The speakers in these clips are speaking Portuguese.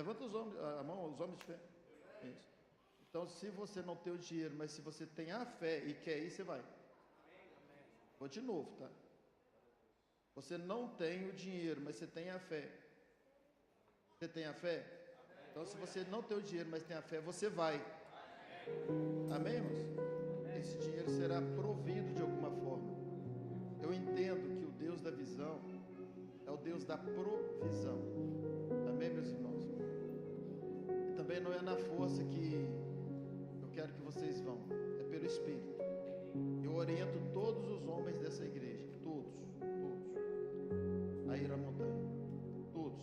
Levanta a mão, os homens de fé. Isso. Então, se você não tem o dinheiro, mas se você tem a fé e quer ir, você vai. Vou de novo, tá? Você não tem o dinheiro, mas você tem a fé. Você tem a fé? Então, se você não tem o dinheiro, mas tem a fé, você vai. Amém, irmãos? Esse dinheiro será provido de alguma forma. Eu entendo que o Deus da visão é o Deus da provisão. Amém, meus irmãos? E também não é na força que eu quero que vocês vão, é pelo Espírito. Eu oriento todos os homens dessa igreja, todos, a ir à montanha, todos.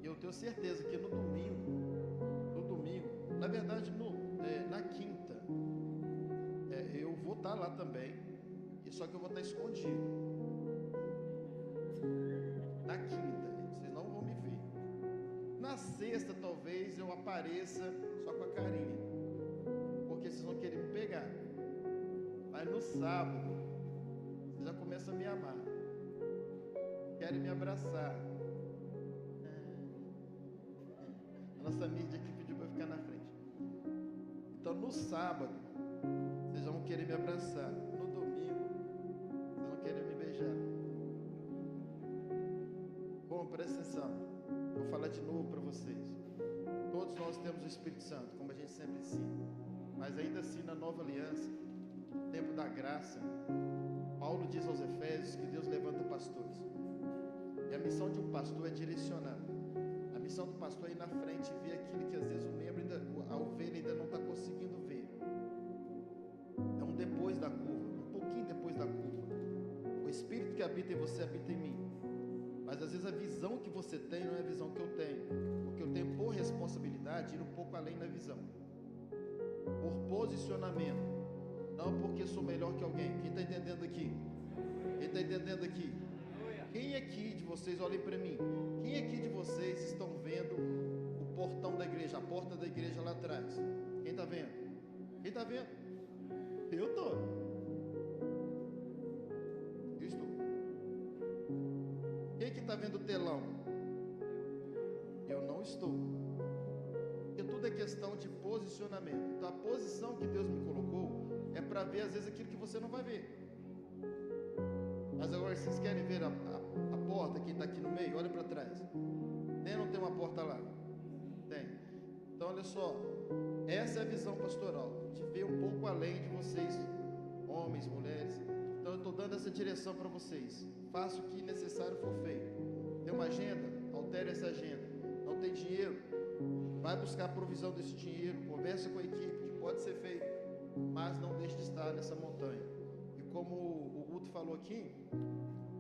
E eu tenho certeza que no domingo, na verdade na quinta, eu vou estar lá também, só que eu vou estar escondido. Na quinta, vocês não vão me ver. Na sexta, talvez eu apareça só com a carinha, porque vocês vão querer me pegar. Mas no sábado, vocês já começam a me amar, querem me abraçar. A nossa mídia aqui pediu para eu ficar na frente. Então no sábado, vocês vão querer me abraçar. No domingo, vocês vão querer me beijar. Bom, presta atenção. Vou falar de novo para vocês. Todos nós temos o Espírito Santo, como a gente sempre ensina. Mas ainda assim, na nova aliança, tempo da graça, Paulo diz aos Efésios que Deus levanta pastores. E a missão de um pastor é direcionar. A missão do pastor é ir na frente e ver aquilo que às vezes a ovelha ainda não está conseguindo ver. É um depois da curva, um pouquinho depois da curva. O Espírito que habita em você habita em mim. Mas às vezes a visão que você tem não é a visão que eu tenho. Porque eu tenho por responsabilidade ir um pouco além da visão. Por posicionamento. Não porque sou melhor que alguém. Quem está entendendo aqui? Quem está entendendo aqui? Quem aqui de vocês, olhem para mim, quem aqui de vocês estão vendo o portão da igreja, a porta da igreja lá atrás? Quem está vendo? Quem está vendo? Eu estou. Eu estou. Quem que está vendo o telão? Eu não estou. Porque tudo é questão de posicionamento. Então a posição que Deus me colocou é para ver às vezes aquilo que você não vai ver. Mas agora vocês querem ver a porta, quem está aqui no meio? Olha para trás. Tem ou não tem uma porta lá? Tem. Então olha só, essa é a visão pastoral, de ver um pouco além de vocês, homens, mulheres. Então eu estou dando essa direção para vocês. Faça o que necessário for feito. Tem uma agenda? Altere essa agenda. Não tem dinheiro? Vai buscar a provisão desse dinheiro, conversa com a equipe, que pode ser feito, mas não deixe de estar nessa montanha. E como o Guto falou aqui,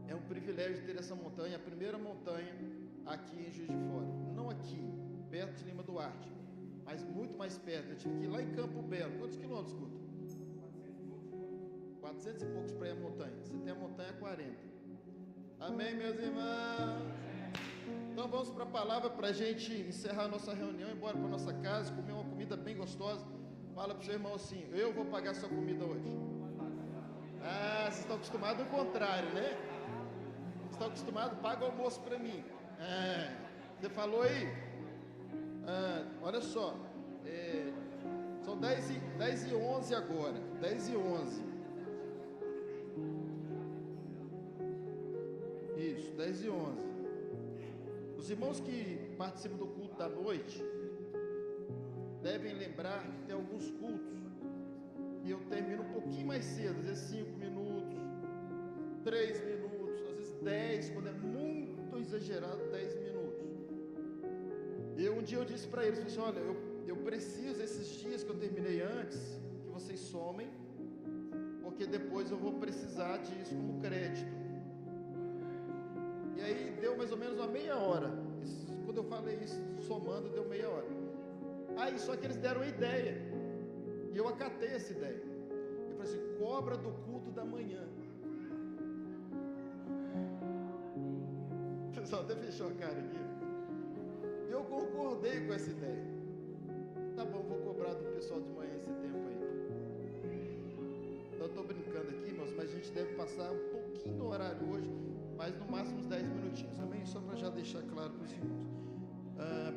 é um privilégio ter essa montanha, a primeira montanha aqui em Juiz de Fora. Não aqui, perto de Lima Duarte, mas muito mais perto. Eu tive que ir lá em Campo Belo. Quantos quilômetros, Guto? 400 e poucos para ir à montanha. Você tem a montanha 40. Amém, meus irmãos? Então vamos para a palavra para a gente encerrar a nossa reunião, ir embora para a nossa casa, comer uma comida bem gostosa. Fala para o seu irmão assim: eu vou pagar sua comida hoje. Ah, vocês estão acostumados ao contrário, né? Vocês estão acostumados, paga o almoço para mim. Você falou aí? Olha só, são 10h11 agora, 10h11. Isso, 10h11. Os irmãos que participam do culto da noite devem lembrar que tem alguns cultos e eu termino um pouquinho mais cedo, às vezes 5 minutos, 3 minutos, às vezes 10, quando é muito exagerado, 10 minutos. E um dia eu disse para eles, assim, olha, eu preciso esses dias que eu terminei antes, que vocês somem, porque depois eu vou precisar disso como crédito. E aí deu mais ou menos uma meia hora. Quando eu falei isso, somando, deu meia hora. Aí só que eles deram a ideia. E eu acatei essa ideia. Eu falei assim: cobra do culto da manhã. O pessoal até fechou a cara aqui. Eu concordei com essa ideia. Tá bom, vou cobrar do pessoal de manhã esse tempo aí. Então eu estou brincando aqui, irmãos, mas a gente deve passar um pouquinho do horário hoje, mas no máximo uns 10 minutinhos também, só para já deixar claro para os irmãos.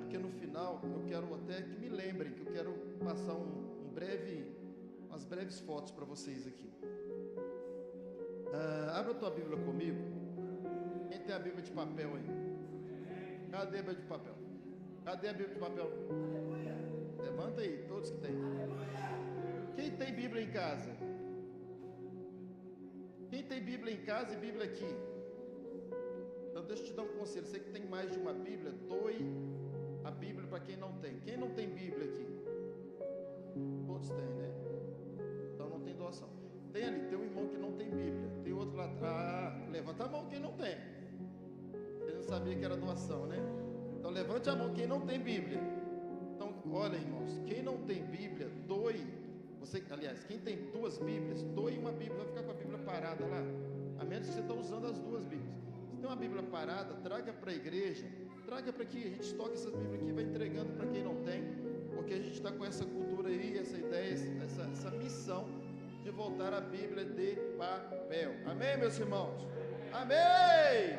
Porque no final final, eu quero até que me lembrem, que eu quero passar umas breves fotos para vocês aqui. Abra a tua Bíblia comigo. Quem tem a Bíblia de papel aí? Cadê a Bíblia de papel? Cadê a Bíblia de papel? Levanta aí, todos que têm. Quem tem Bíblia em casa? Quem tem Bíblia em casa e Bíblia aqui? Então deixa eu te dar um conselho. Você que tem mais de uma Bíblia, doe a Bíblia para quem não tem. Quem não tem Bíblia aqui? Todos têm, né? Então não tem doação. Tem ali, tem um irmão que não tem Bíblia. Tem outro lá atrás. Levanta a mão quem não tem. Ele não sabia que era doação, né? Então levante a mão quem não tem Bíblia. Então, olha, irmãos, quem não tem Bíblia, doe. Aliás, quem tem duas Bíblias, doe uma Bíblia, vai ficar com a Bíblia parada lá. A menos que você está usando as duas Bíblias. Se tem uma Bíblia parada, traga para a igreja, traga para aqui, a gente estoca essas Bíblias aqui e vai entregando para quem não tem, porque a gente está com essa cultura aí, essa ideia, essa missão de voltar a Bíblia de papel. Amém, meus irmãos? Amém!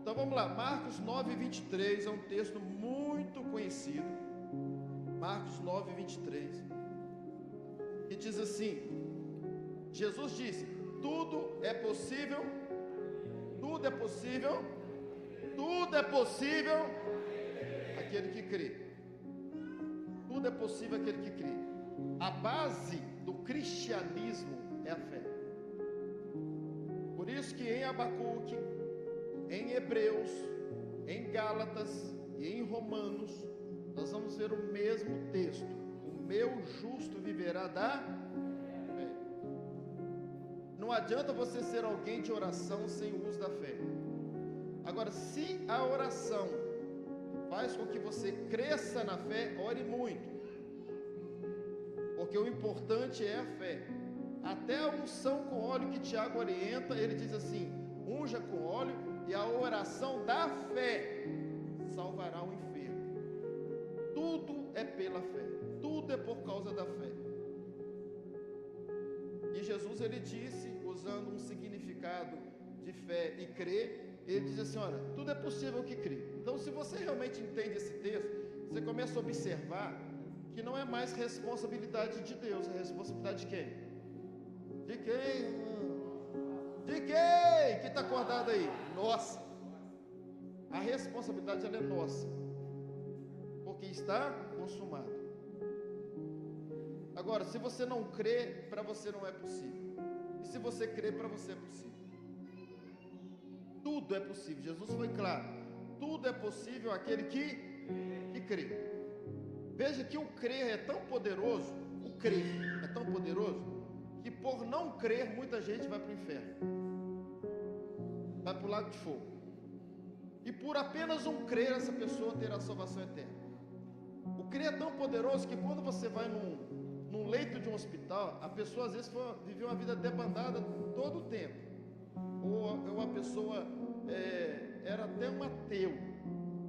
Então vamos lá, Marcos 9, 23 é um texto muito conhecido. Marcos 9, 23. Que diz assim: Jesus disse: tudo é possível, tudo é possível, tudo é possível aquele que crê. Tudo é possível aquele que crê. A base do cristianismo é a fé. Por isso que em Abacuque, em Hebreus, em Gálatas e em Romanos, nós vamos ver o mesmo texto: o meu justo viverá da fé. Não adianta você ser alguém de oração sem o uso da fé. Agora, se a oração faz com que você cresça na fé, ore muito, porque o importante é a fé. Até a unção com óleo que Tiago orienta, ele diz assim: unja com óleo, e a oração da fé salvará o enfermo. Tudo é pela fé, tudo é por causa da fé. E Jesus, ele disse, usando um significado de fé e crer, ele diz assim: olha, tudo é possível que crê. Então, se você realmente entende esse texto, você começa a observar que não é mais responsabilidade de Deus, é responsabilidade de quem? De quem? De quem? Quem está acordado aí? Nossa. A responsabilidade, ela é nossa, porque está consumado. Agora, se você não crê, para você não é possível. E se você crê, para você é possível. Tudo é possível. Jesus foi claro: tudo é possível aquele que crê. Veja que o crer é tão poderoso, o crer é tão poderoso, que por não crer, muita gente vai para o inferno, vai para o lago de fogo. E por apenas um crer, essa pessoa terá salvação eterna. O crer é tão poderoso que quando você vai num leito de um hospital, a pessoa às vezes viveu uma vida debandada todo o tempo, ou a pessoa era até um ateu.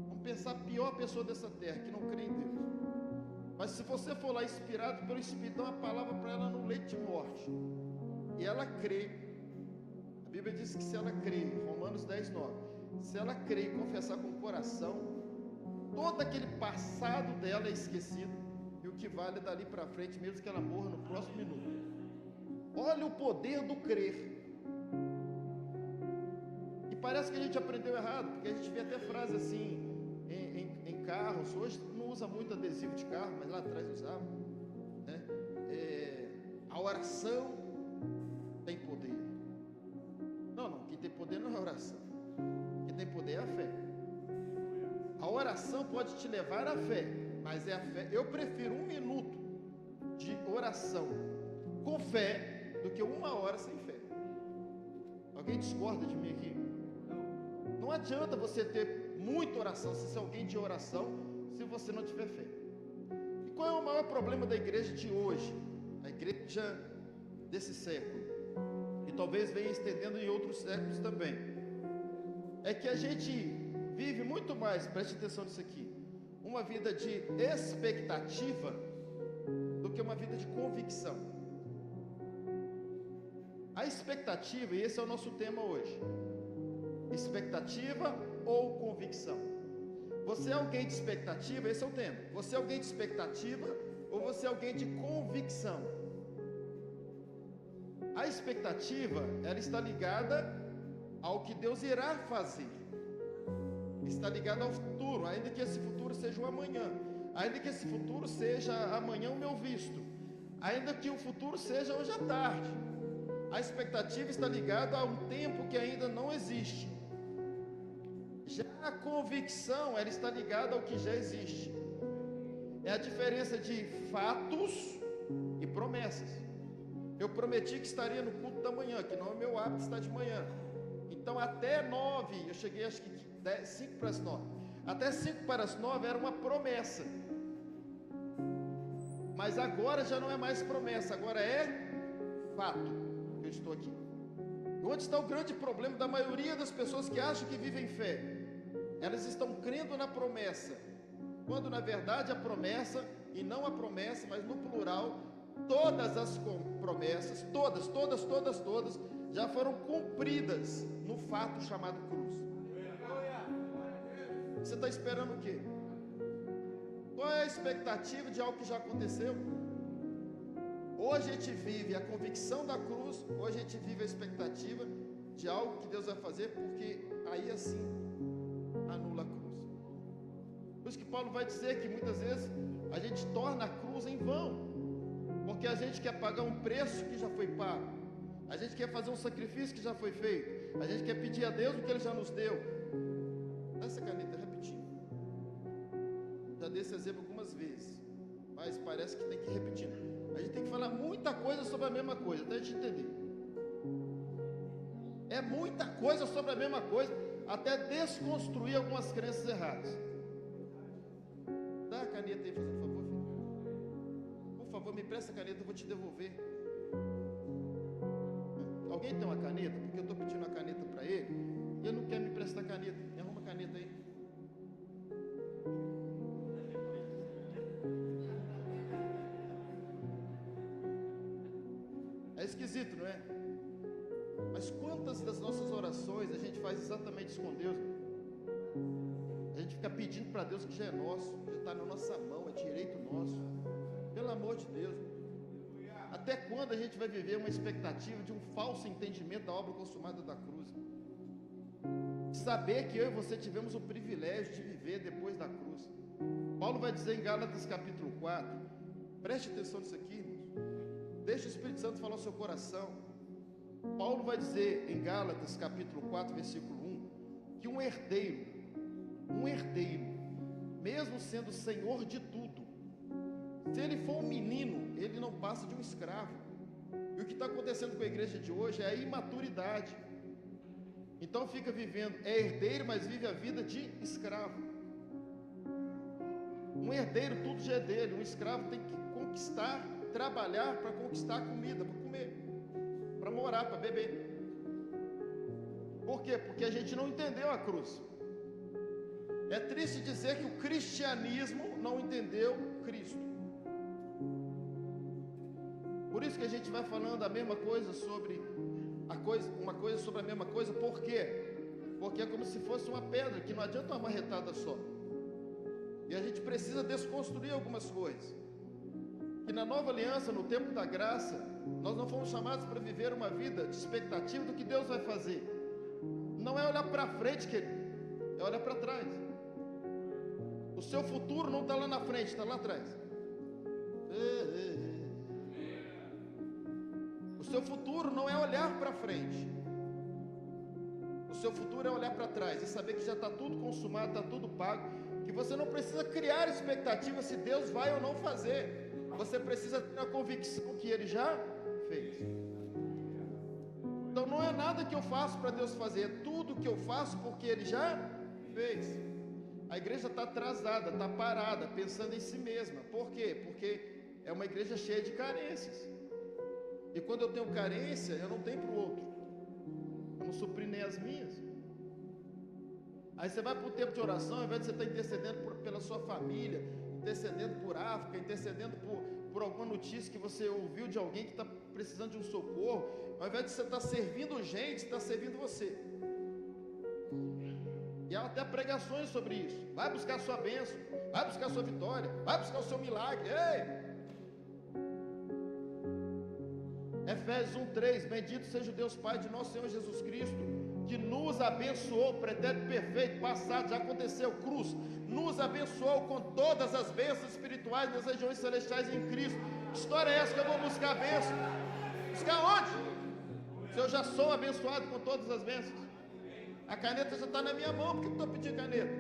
Vamos pensar a pior pessoa dessa terra, que não crê em Deus. Mas se você for lá inspirado pelo Espírito, dá uma palavra para ela no leito de morte, e ela crê, a Bíblia diz que se ela crê, Romanos 10, 9, se ela crê e confessar com o coração, todo aquele passado dela é esquecido, e o que vale é dali para frente, mesmo que ela morra no próximo minuto. Olha o poder do crer. E parece que a gente aprendeu errado, porque a gente vê até frase assim em carros. Hoje não usa muito adesivo de carro, mas lá atrás usava, né? A oração tem poder. Não, quem tem poder não é a oração, quem tem poder é a fé. A oração pode te levar à fé, mas é a fé. Eu prefiro 1 minuto de oração com fé do que 1 hora sem fé. Alguém discorda de mim aqui? Não adianta você ter muita oração, se ser alguém de oração, se você não tiver fé. E qual é o maior problema da igreja de hoje? A igreja desse século, e talvez venha estendendo em outros séculos também, é que a gente vive muito mais, preste atenção nisso aqui, uma vida de expectativa do que uma vida de convicção. A expectativa, e esse é o nosso tema hoje: expectativa ou convicção? Você é alguém de expectativa? Esse é o tema. Você é alguém de expectativa ou você é alguém de convicção? A expectativa, ela está ligada ao que Deus irá fazer. Está ligada ao futuro, ainda que esse futuro seja o amanhã, ainda que esse futuro seja amanhã o meu visto, ainda que o futuro seja hoje à tarde. A expectativa está ligada a um tempo que ainda não existe. Já a convicção, ela está ligada ao que já existe. É a diferença de fatos e promessas. Eu prometi que estaria no culto da manhã, que não é o meu hábito estar de manhã. Então até 9, eu cheguei acho que 5 para as 9. Até 5 para as 9 era uma promessa. Mas agora já não é mais promessa, agora é fato. Eu estou aqui. Onde está o grande problema da maioria das pessoas que acham que vivem fé? Elas estão crendo na promessa, quando na verdade a promessa, e não a promessa, mas no plural, todas as promessas, todas, já foram cumpridas no fato chamado cruz. Você está esperando o quê? Qual é a expectativa de algo que já aconteceu? Hoje a gente vive a convicção da cruz, hoje a gente vive a expectativa de algo que Deus vai fazer, porque aí assim anula a cruz. Por isso que Paulo vai dizer que muitas vezes a gente torna a cruz em vão, porque a gente quer pagar um preço que já foi pago, a gente quer fazer um sacrifício que já foi feito, a gente quer pedir a Deus o que Ele já nos deu. Dá essa caneta repetindo. Já dei esse exemplo algumas vezes, mas parece que tem que ir repetindo. A gente tem que falar muita coisa sobre a mesma coisa, até a gente entender. É muita coisa sobre a mesma coisa, até desconstruir algumas crenças erradas. Dá a caneta aí, fazendo favor, filho. Por favor, me presta a caneta, eu vou te devolver. Alguém tem uma caneta? Porque eu estou pedindo uma caneta para ele, e ele não quer me prestar a caneta. Me arruma a caneta aí. É esquisito, não é? Mas quantas das nossas orações a gente faz exatamente isso com Deus? A gente fica pedindo para Deus que já é nosso, já está na nossa mão, é direito nosso. Pelo amor de Deus. Até quando a gente vai viver uma expectativa de um falso entendimento da obra consumada da cruz? Saber que eu e você tivemos o privilégio de viver depois da cruz. Paulo vai dizer em Gálatas capítulo 4, preste atenção nisso aqui, irmãos. Deixa o Espírito Santo falar no seu coração. Paulo vai dizer em Gálatas capítulo 4, versículo 1, que um herdeiro, mesmo sendo senhor de tudo, se ele for um menino, ele não passa de um escravo. E o que está acontecendo com a igreja de hoje é a imaturidade. Então fica vivendo, é herdeiro, mas vive a vida de escravo. Um herdeiro, tudo já é dele. Um escravo tem que conquistar, trabalhar para conquistar a comida, para comer, para morar, para beber. Por quê? Porque a gente não entendeu a cruz. É triste dizer que o cristianismo não entendeu Cristo. Por isso que a gente vai falando a mesma coisa sobre uma coisa sobre a mesma coisa. Por quê? Porque é como se fosse uma pedra, que não adianta uma marretada só. E a gente precisa desconstruir algumas coisas. Que na nova aliança, no tempo da graça, nós não fomos chamados para viver uma vida de expectativa do que Deus vai fazer. Não é olhar para frente, querido, é olhar para trás. O seu futuro não está lá na frente, está lá atrás. O seu futuro não é olhar para frente. O seu futuro é olhar para trás e saber que já está tudo consumado, está tudo pago. Que você não precisa criar expectativa se Deus vai ou não fazer. Você precisa ter a convicção que Ele já fez. Então não é nada que eu faço para Deus fazer, é tudo que eu faço porque Ele já fez. A igreja está atrasada, está parada, pensando em si mesma. Por quê? Porque é uma igreja cheia de carências. E quando eu tenho carência, eu não tenho para o outro. Eu não supri nem as minhas. Aí você vai para o tempo de oração, ao invés de você estar intercedendo pela sua família, intercedendo por África, intercedendo por alguma notícia que você ouviu de alguém que está precisando de um socorro, ao invés de você estar servindo gente, você está servindo você. E há até pregações sobre isso. Vai buscar a sua bênção, vai buscar a sua vitória, vai buscar o seu milagre. Ei! Efésios 1:3, bendito seja o Deus Pai de nosso Senhor Jesus Cristo, que nos abençoou, pretérito perfeito, passado, já aconteceu, cruz, nos abençoou com todas as bênçãos espirituais nas regiões celestiais em Cristo. Que história é essa que eu vou buscar a bênção? Buscar onde? Se eu já sou abençoado com todas as bênçãos. A caneta já está na minha mão, por que eu estou pedindo caneta?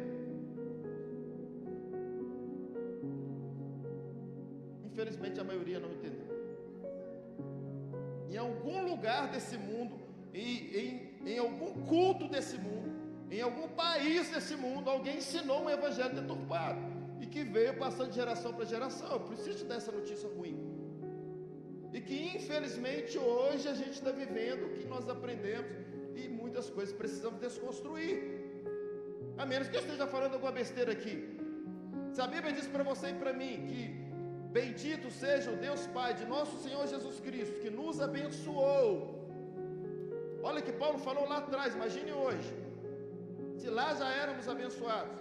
Infelizmente a maioria não entendeu. Em algum lugar desse mundo, em algum culto desse mundo, em algum país desse mundo, alguém ensinou um evangelho deturpado e que veio passando de geração para geração. Eu preciso te dar essa notícia ruim. E que infelizmente hoje a gente está vivendo o que nós aprendemos e muitas coisas precisamos desconstruir. A menos que eu esteja falando alguma besteira aqui. Se a Bíblia diz para você e para mim que bendito seja o Deus Pai de nosso Senhor Jesus Cristo, que nos abençoou. Olha que Paulo falou lá atrás, imagine hoje. Se lá já éramos abençoados,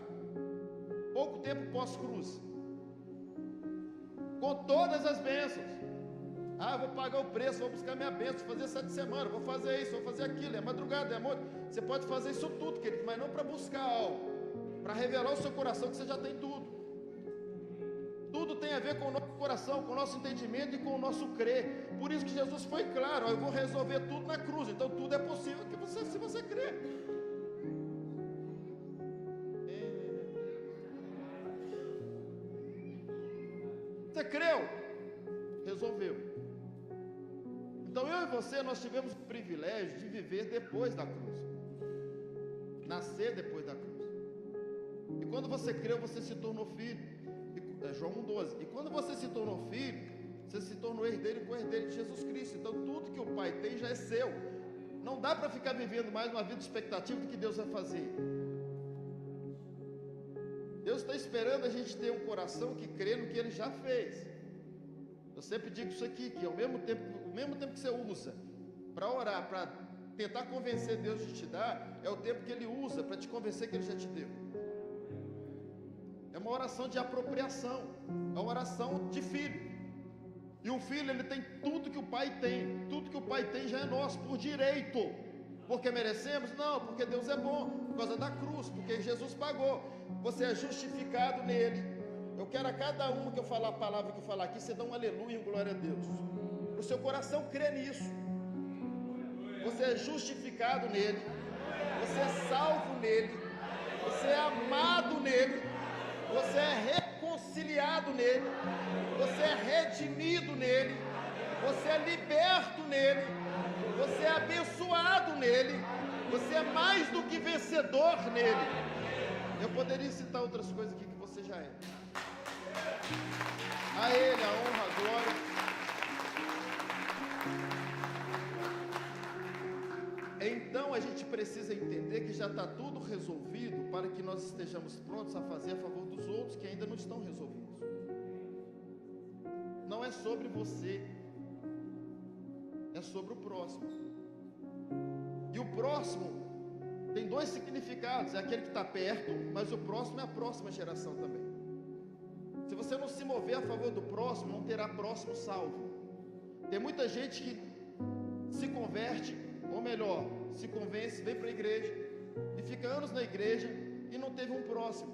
pouco tempo pós-cruz, com todas as bênçãos. Ah, vou pagar o preço, vou buscar minha bênção, vou fazer 7 semanas, vou fazer isso, vou fazer aquilo, é madrugada, é amor. Você pode fazer isso tudo, querido, mas não para buscar algo, para revelar o seu coração que você já tem tudo. Tudo tem a ver com o nosso coração, com o nosso entendimento e com o nosso crer. Por isso que Jesus foi claro, eu vou resolver tudo na cruz. Então tudo é possível que você, se você crer. Você creu? Resolveu. Então eu e você, nós tivemos o privilégio de viver depois da cruz. Nascer depois da cruz. E quando você creu, você se tornou filho. João 1,12. E quando você se tornou filho, você se tornou herdeiro e co-herdeiro de Jesus Cristo. Então tudo que o Pai tem já é seu. Não dá para ficar vivendo mais uma vida de expectativa do que Deus vai fazer. Deus está esperando a gente ter um coração que crê no que Ele já fez. Eu sempre digo isso aqui, que ao mesmo tempo que você usa para orar, para tentar convencer Deus de te dar, é o tempo que Ele usa para te convencer que Ele já te deu. É uma oração de apropriação, é uma oração de filho. E o filho, ele tem tudo que o pai tem. Tudo que o pai tem já é nosso, por direito. Porque merecemos? Não, porque Deus é bom, por causa da cruz, porque Jesus pagou. Você é justificado nele. Eu quero a cada um que eu falar a palavra que eu falar aqui, você dá um aleluia e um glória a Deus. O seu coração crê nisso. Você é justificado nele. Você é salvo nele. Você é amado nele. Você é reconciliado nele, você é redimido nele, você é liberto nele, você é abençoado nele, você é mais do que vencedor nele. Eu poderia citar outras coisas aqui que você já é. A Ele a honra, a glória. Então a gente precisa entender que já está tudo resolvido para que nós estejamos prontos a fazer a favor dos outros que ainda não estão resolvidos. Não é sobre você, é sobre o próximo. E o próximo tem dois significados: é aquele que está perto, mas o próximo é a próxima geração também. Se você não se mover a favor do próximo, não terá próximo salvo. Tem muita gente que se converte, ou melhor, se convence, vem para a igreja e fica anos na igreja e não teve um próximo.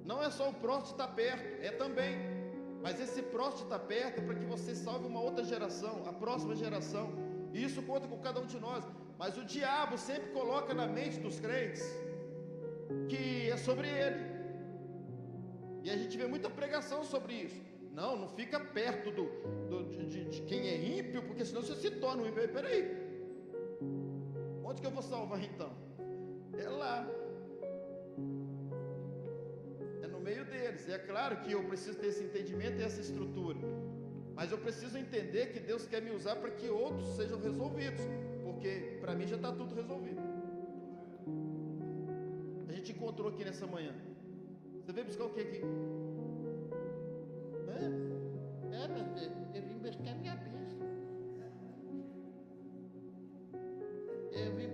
Não é só o próximo estar perto, é também, mas esse próximo estar perto é para que você salve uma outra geração, a próxima geração, e isso conta com cada um de nós. Mas o diabo sempre coloca na mente dos crentes que é sobre ele, e a gente vê muita pregação sobre isso. Não fica perto de quem é ímpio, porque senão você se torna um ímpio. Peraí, onde que eu vou salvar então? É lá, é no meio deles. É claro que eu preciso ter esse entendimento e essa estrutura, mas eu preciso entender que Deus quer me usar para que outros sejam resolvidos, porque para mim já está tudo resolvido. A gente encontrou aqui nessa manhã. Você veio buscar o que aqui? Eu vim buscar minha bênção. Eu vim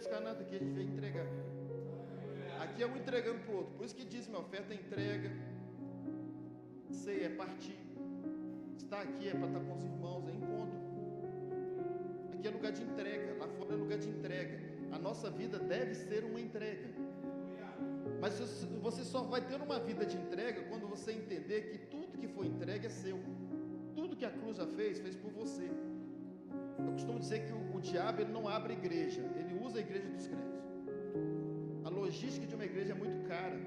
buscar nada aqui, a gente veio entregar. Aqui é um entregando para o outro. Por isso que diz: minha oferta é entrega, ceia é partir, estar aqui é para estar com os irmãos, é encontro. Aqui é lugar de entrega, lá fora é lugar de entrega. A nossa vida deve ser uma entrega. Mas você só vai ter uma vida de entrega quando você entender que tudo que foi entregue é seu. Tudo que a cruz já fez por você. Eu costumo dizer que o diabo ele não abre igreja, ele usa a igreja dos crentes. A logística de uma igreja é muito cara.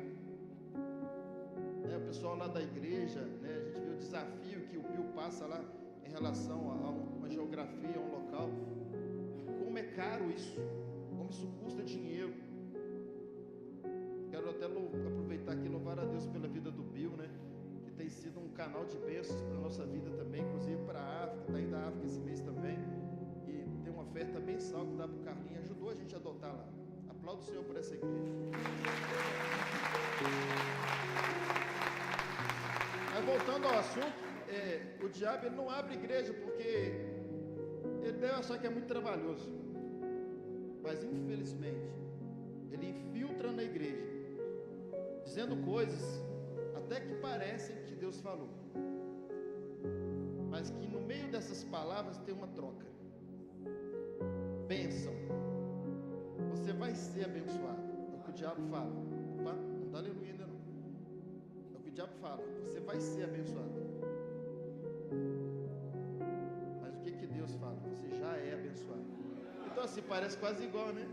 O pessoal lá da igreja, a gente vê o desafio que o Pio passa lá em relação a uma geografia, a um local. Como é caro isso, como isso custa dinheiro. Quero até aproveitar aqui e louvar a Deus pela vida do Bill, que tem sido um canal de bênçãos para a nossa vida também, inclusive para a África, está indo à África esse mês também, e tem uma oferta mensal que dá para o Carlinhos, ajudou a gente a adotar lá. Aplaudo o Senhor por essa igreja. Mas voltando ao assunto, o diabo ele não abre igreja porque ele deve achar que é muito trabalhoso, mas infelizmente ele infiltra na igreja, dizendo coisas até que parecem que Deus falou, mas que no meio dessas palavras tem uma troca. Bênção, você vai ser abençoado, é o que o diabo fala. Opa, não dá aleluia ainda não. É o que o diabo fala, você vai ser abençoado. Mas o que Deus fala? Você já é abençoado. Então assim, parece quase igual, né?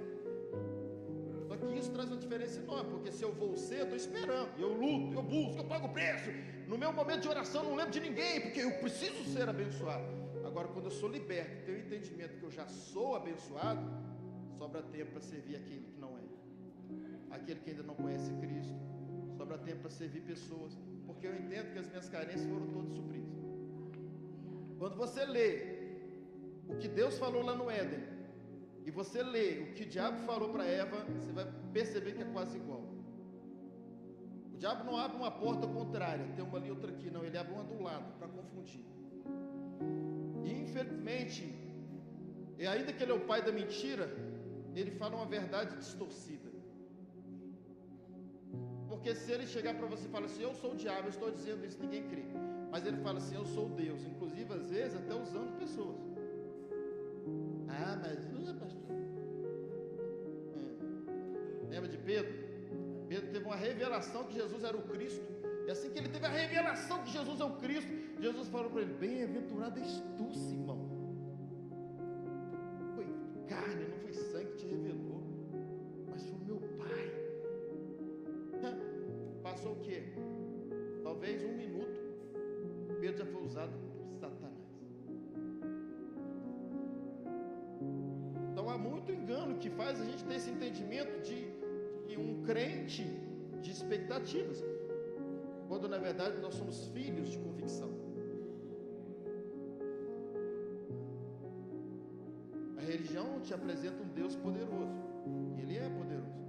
Só que isso traz uma diferença enorme, porque se eu vou ser, eu estou esperando, eu luto, eu busco, eu pago o preço. No meu momento de oração eu não lembro de ninguém, porque eu preciso ser abençoado. Agora, quando eu sou liberto, tenho o entendimento que eu já sou abençoado, sobra tempo para servir aquele que não é, aquele que ainda não conhece Cristo. Sobra tempo para servir pessoas, porque eu entendo que as minhas carências foram todas supridas. Quando você lê o que Deus falou lá no Éden, e você lê o que o diabo falou para Eva, você vai perceber que é quase igual. O diabo não abre uma porta contrária, tem uma ali, outra aqui, não, ele abre uma do lado, para confundir. E infelizmente, e ainda que ele é o pai da mentira, ele fala uma verdade distorcida. Porque se ele chegar para você e falar assim: eu sou o diabo, eu estou dizendo isso, ninguém crê. Mas ele fala assim: eu sou Deus, inclusive às vezes até usando pessoas. Ah, mas não é, pastor. Lembra de Pedro? Pedro teve uma revelação que Jesus era o Cristo. E assim que ele teve a revelação que Jesus é o Cristo, Jesus falou para ele: bem-aventurado és tu, Simão. Foi carne, não foi sangue que te revelou, mas foi o meu Pai. Passou o quê? Talvez 1 minuto, Pedro já foi usado por Satanás. Então há muito engano que faz a gente ter esse entendimento de um crente de expectativas, quando na verdade nós somos filhos de convicção. A religião te apresenta um Deus poderoso, Ele é poderoso,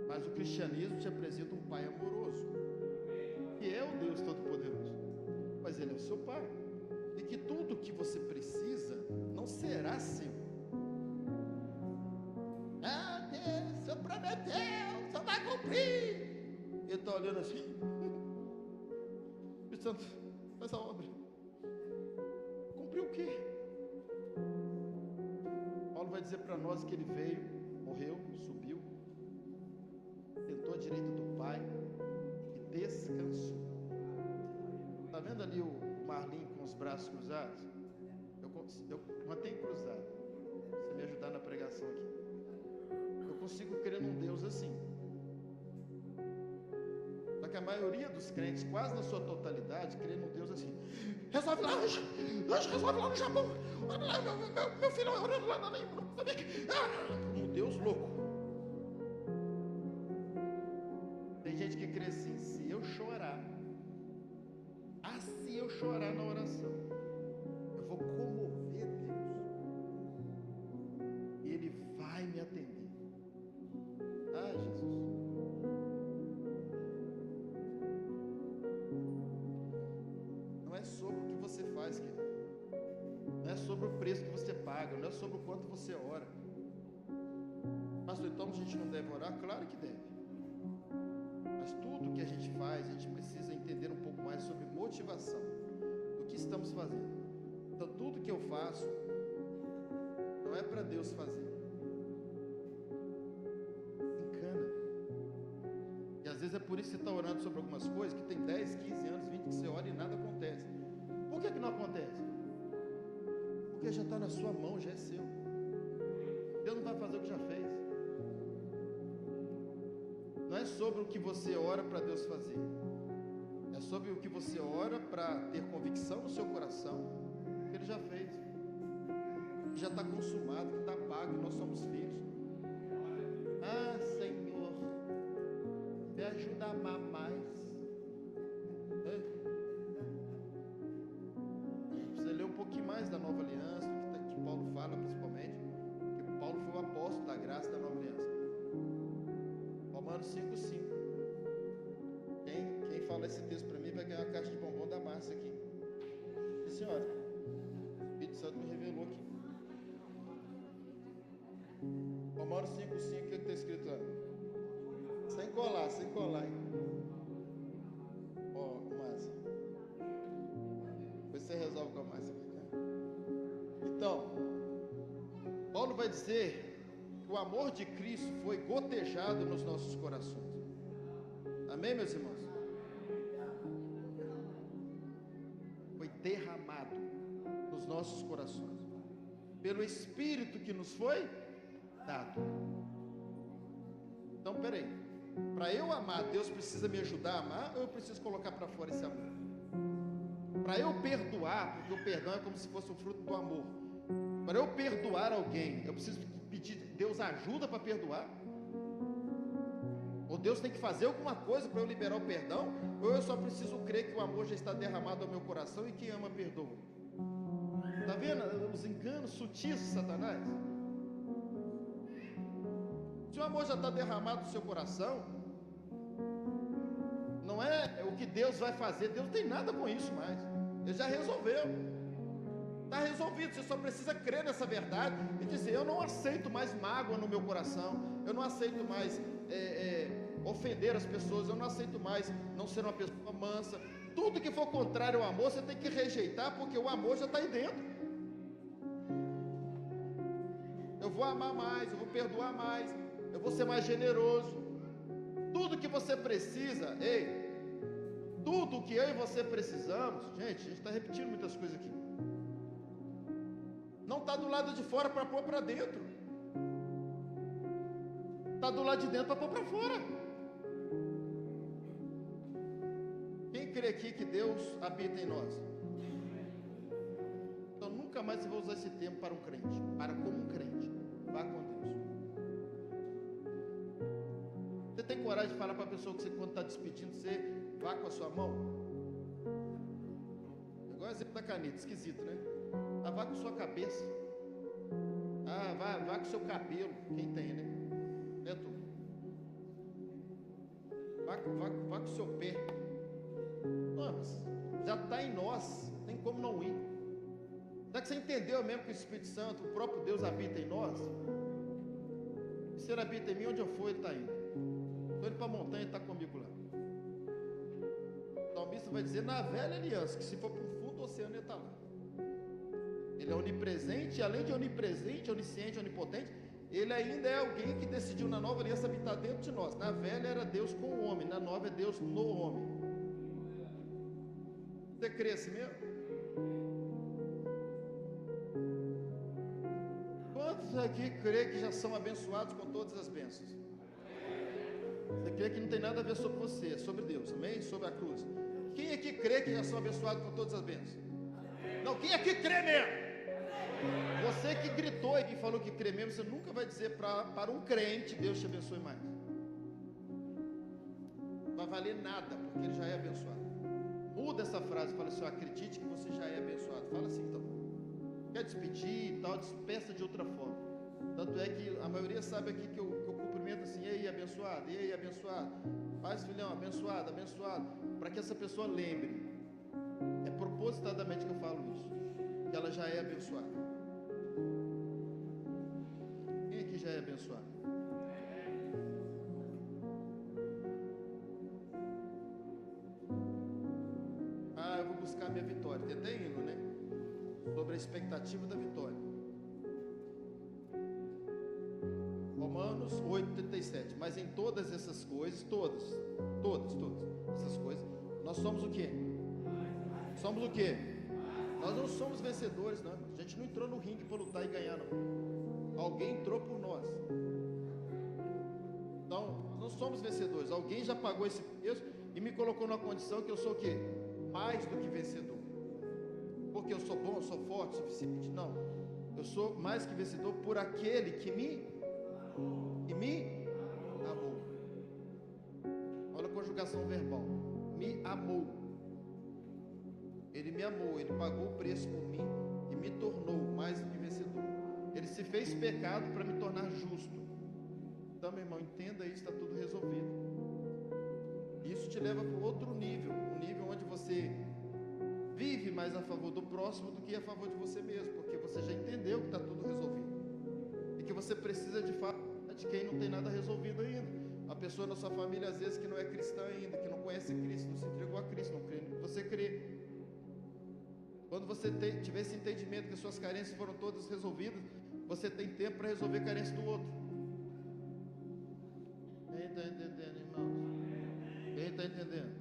mas o cristianismo te apresenta um Pai amoroso, que é o Deus Todo-Poderoso, mas Ele é o seu Pai, e que tudo que você precisa não será seu. Ah, Deus, o Senhor prometeu, o Senhor vai cumprir. Ele está olhando assim: Espírito Santo, faz a obra. Cumpriu o quê? Paulo vai dizer para nós que ele veio, morreu, subiu, sentou à direita do Pai e descansou. Está vendo ali o Marlim com os braços cruzados? Eu mantenho cruzado. Se me ajudar na pregação aqui, eu consigo crer num Deus assim. Só que a maioria dos crentes, quase na sua totalidade, crê num Deus assim: resolve lá, resolve lá no Japão, meu filho orando lá na um Deus louco. Tem gente que crê assim: se eu chorar na oração, eu vou comover Deus e Ele vai me atender. Ah, Jesus. Não é sobre o que você faz, querido. Não é sobre o preço que você paga, não é sobre o quanto você ora. Pastor, então a gente não deve orar? Claro que deve. Mas tudo que a gente faz, a gente precisa entender um pouco mais sobre motivação do que estamos fazendo. Então tudo que eu faço não é para Deus fazer. Encana. E às vezes é por isso que você está orando sobre algumas coisas que tem 10, 15 anos, 20 que você ora e nada acontece. Por que não acontece? Porque já está na sua mão, já é seu. Deus não vai fazer o que já fez. Não é sobre o que você ora para Deus fazer. É sobre o que você ora para ter convicção no seu coração que Ele já fez. Que já está consumado, que está pago, e nós somos filhos. Ah, Senhor, me ajuda a amar mais. Precisa ler um pouquinho mais da Nova Aliança, que Paulo fala principalmente, que Paulo foi o apóstolo da graça da Nova Aliança. Romanos 5,5. Quem fala esse texto para mim vai ganhar uma caixa de bombom da Márcia aqui. Sim, senhora. O Espírito Santo me revelou aqui. Romanos 5,5, o que está escrito lá? Sem colar, hein? Ó, Márcia. Depois você resolve com a Márcia. Então, Paulo vai dizer que o amor de Cristo foi gotejado nos nossos corações. Amém, meus irmãos? Foi derramado nos nossos corações pelo Espírito que nos foi dado. Então, peraí, para eu amar, Deus precisa me ajudar a amar, ou eu preciso colocar para fora esse amor? Para eu perdoar, porque o perdão é como se fosse o fruto do amor. Para eu perdoar alguém, eu preciso pedir Deus ajuda para perdoar? Ou Deus tem que fazer alguma coisa para eu liberar o perdão? Ou eu só preciso crer que o amor já está derramado ao meu coração e quem ama perdoa? Está vendo os enganos sutis de Satanás? Se o amor já está derramado no seu coração, não é o que Deus vai fazer. Deus não tem nada com isso mais. Ele já resolveu. Está resolvido. Você só precisa crer nessa verdade e dizer: eu não aceito mais mágoa no meu coração. Eu não aceito mais ofender as pessoas. Eu não aceito mais não ser uma pessoa mansa. Tudo que for contrário ao amor, você tem que rejeitar, porque o amor já está aí dentro. Eu vou amar mais, eu vou perdoar mais, eu vou ser mais generoso. Tudo que você precisa, tudo que eu e você precisamos, gente, a gente está repetindo muitas coisas aqui. Não está do lado de fora para pôr para dentro. Está do lado de dentro para pôr para fora. Quem crê aqui que Deus habita em nós? Então nunca mais você vai usar esse termo para um crente. Para como um crente. Vá com Deus. Você tem coragem de falar para a pessoa que você, quando está despedindo, você vá com a sua mão? Igual o exemplo da caneta, esquisito, né? Ah, vá com sua cabeça. Ah, vá com seu cabelo. Quem tem, né? É tu. Vá com seu pé. Vamos, já está em nós. Não tem como não ir. Será que você entendeu mesmo que o Espírito Santo, o próprio Deus, habita em nós? E se Ele habita em mim, onde eu for, Ele está indo. Estou indo para a montanha, Ele está comigo lá. O salmista vai dizer na velha aliança, que se for para o fundo do oceano, Ele está lá. Ele é onipresente, e além de onipresente, onisciente, onipotente, Ele ainda é alguém que decidiu na nova aliança habitar dentro de nós. Na velha era Deus com o homem, na nova é Deus no homem. Você crê assim mesmo? Quantos aqui crê que já são abençoados com todas as bênçãos? Você crê que não tem nada a ver sobre você, é sobre Deus, amém? Sobre a cruz. Quem aqui crê que já são abençoados com todas as bênçãos? Não, quem aqui crê mesmo? Você que gritou e que falou que crê mesmo, você nunca vai dizer para um crente: Deus te abençoe mais. Não vai valer nada, porque ele já é abençoado. Muda essa frase, fala assim: acredite que você já é abençoado. Fala assim então. Quer despedir e tal, despeça de outra forma. Tanto é que a maioria sabe aqui que eu cumprimento assim: e aí, abençoado, e aí, abençoado. Paz, filhão, abençoado, abençoado. Para que essa pessoa lembre. É propositadamente que eu falo isso. que ela já é abençoada? Quem aqui já é abençoado? Ah, eu vou buscar a minha vitória. Tem até hino, né? Sobre a expectativa da vitória. Romanos 8:37. Mas em todas essas coisas, todas essas coisas, nós somos o quê? Somos o quê? Nós não somos vencedores, não. A gente não entrou no ringue para lutar e ganhar, não. Alguém entrou por nós. Então, não somos vencedores. Alguém já pagou esse preço e me colocou numa condição que eu sou o quê? Mais do que vencedor. Porque eu sou bom, eu sou forte o suficiente? Não. Eu sou mais que vencedor por aquele que me amou. Olha a conjugação verbal. Me amou. Ele me amou, ele pagou o preço por mim e me tornou mais do que vencedor. Ele se fez pecado para me tornar justo. Então, meu irmão, entenda isso, está tudo resolvido. Isso te leva para outro nível, um nível onde você vive mais a favor do próximo do que a favor de você mesmo, porque você já entendeu que está tudo resolvido e que você precisa de fato de quem não tem nada resolvido ainda. A pessoa na sua família às vezes que não é cristã ainda, que não conhece Cristo, não se entregou a Cristo, não crê. Você crê. Quando você tiver esse entendimento que suas carências foram todas resolvidas, você tem tempo para resolver a carência do outro. Quem está entendendo, irmãos? Quem está entendendo?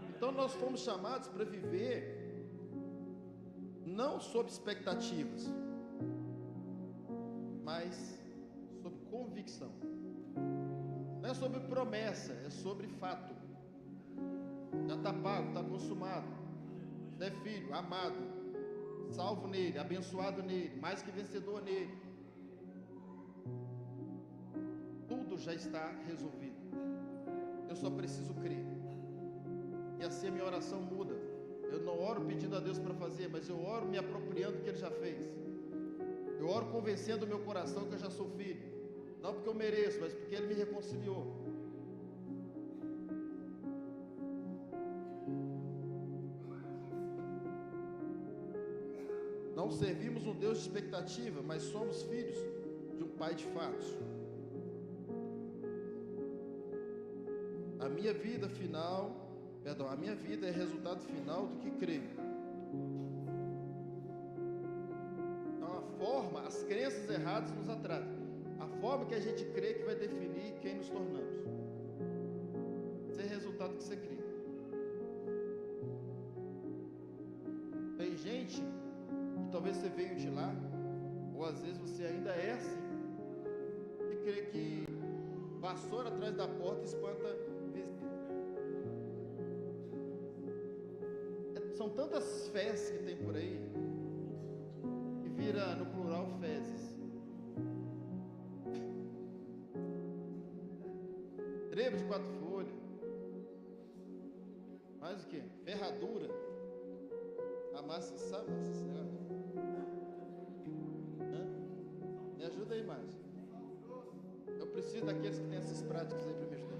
Então nós fomos chamados para viver não sob expectativas, mas sob convicção. Não é sobre promessa, é sobre fato. Já está pago, está consumado. Você é filho, amado, salvo nele, abençoado nele, mais que vencedor nele. Tudo já está resolvido. Eu só preciso crer. E assim a minha oração muda. Eu não oro pedindo a Deus para fazer, mas eu oro me apropriando do que Ele já fez. Eu oro convencendo o meu coração que eu já sou filho. Não porque eu mereço, mas porque Ele me reconciliou. Não servimos um Deus de expectativa, mas somos filhos de um Pai de fatos. A minha vida é resultado final do que creio. Então as crenças erradas nos atrasam. A forma que a gente crê que vai definir quem nos tornamos. Esse é o resultado que você crê. Tem gente que talvez você veio de lá, ou às vezes você ainda é assim, e crê que vassoura atrás da porta espanta visita. São tantas fezes que tem por aí, que vira no plural fezes. Trevo de 4 folhas. Mais o que? Ferradura. A massa, sabe? Me ajuda aí, mais. Eu preciso daqueles que têm essas práticas aí para me ajudar.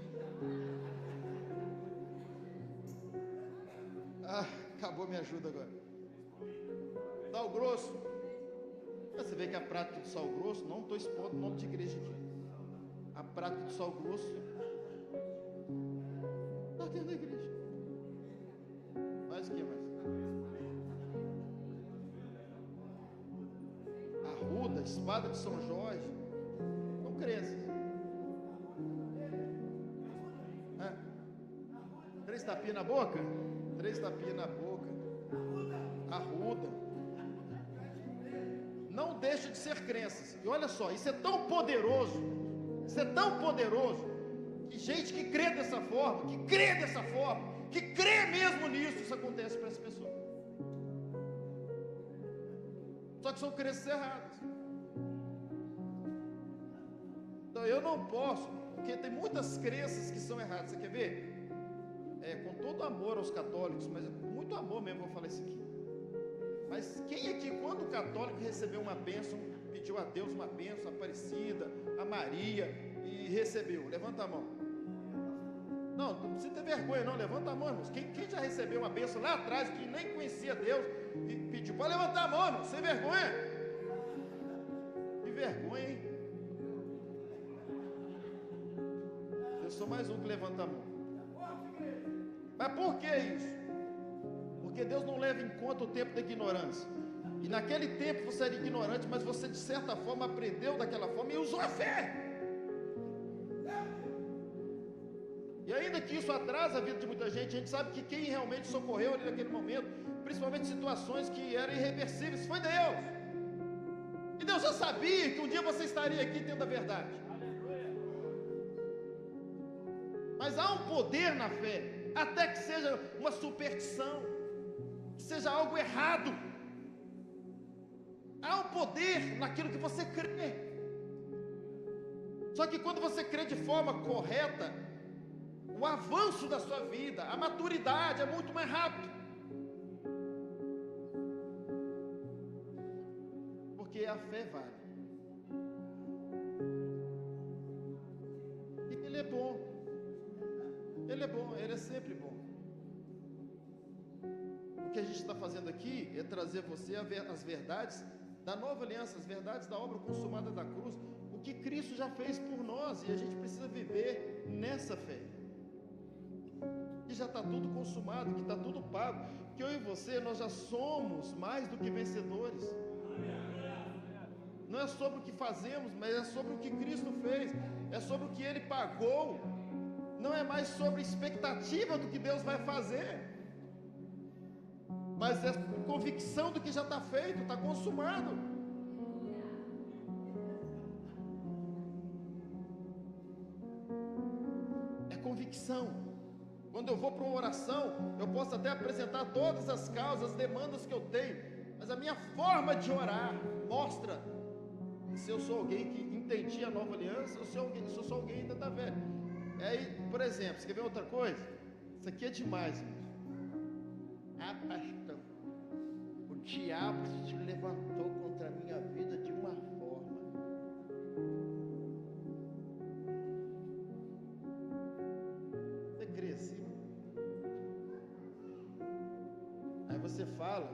Acabou minha ajuda agora. Sal grosso. Você vê que a prática de sal grosso, não estou expondo o nome de igreja aqui. A prática de sal grosso está dentro da igreja. Mais o que mais? Arruda, espada de São Jorge. São crenças. 3 tapinhas na boca? 3 tapinhas na boca. Arruda. Não deixa de ser crenças. E olha só, isso é tão poderoso. Isso é tão poderoso. Que gente que crê dessa forma, que crê mesmo nisso, isso acontece para essa pessoa. Só que são crenças erradas. Então eu não posso, porque tem muitas crenças que são erradas. Você quer ver? Com todo amor aos católicos, mas com muito amor mesmo vou falar isso aqui. Mas quem aqui, quando o católico recebeu uma bênção, pediu a Deus uma bênção, a Aparecida, a Maria, e recebeu? Levanta a mão. Não precisa ter vergonha não, levanta a mão, irmãos. Quem já recebeu uma bênção lá atrás, que nem conhecia Deus, e pediu gente. Pode levantar a mão, irmão, sem vergonha. Que vergonha, hein? Eu sou mais um que levanta a mão. Mas por que isso? Porque Deus não leva em conta o tempo da ignorância. E naquele tempo você era ignorante, mas você de certa forma aprendeu daquela forma e usou a fé. E ainda que isso atrasa a vida de muita gente, a gente sabe que quem realmente socorreu ali naquele momento, principalmente situações que eram irreversíveis, foi Deus. E Deus já sabia que um dia você estaria aqui tendo a verdade. Mas há um poder na fé, até que seja uma superstição, que seja algo errado. Há um poder naquilo que você crê. Só que quando você crê de forma correta, o avanço da sua vida, a maturidade é muito mais rápido. Porque a fé vale. E Ele é bom. Ele é bom, Ele é sempre bom. O que a gente está fazendo aqui é trazer você as verdades da nova aliança, as verdades da obra consumada da cruz, o que Cristo já fez por nós, e a gente precisa viver nessa fé. Que já está tudo consumado, que está tudo pago, que eu e você, nós já somos mais do que vencedores. Não é sobre o que fazemos, mas é sobre o que Cristo fez, é sobre o que Ele pagou. Não é mais sobre expectativa do que Deus vai fazer, mas é convicção do que já está feito, está consumado. É convicção. Quando eu vou para uma oração, eu posso até apresentar todas as causas, as demandas que eu tenho, mas a minha forma de orar mostra se eu sou alguém que entendi a nova aliança ou se eu sou alguém ainda da velha. Aí, por exemplo, você quer ver outra coisa? Isso aqui é demais, irmão. Ah, pastor, o diabo se levantou contra a minha vida de uma forma. Você crê assim? Aí você fala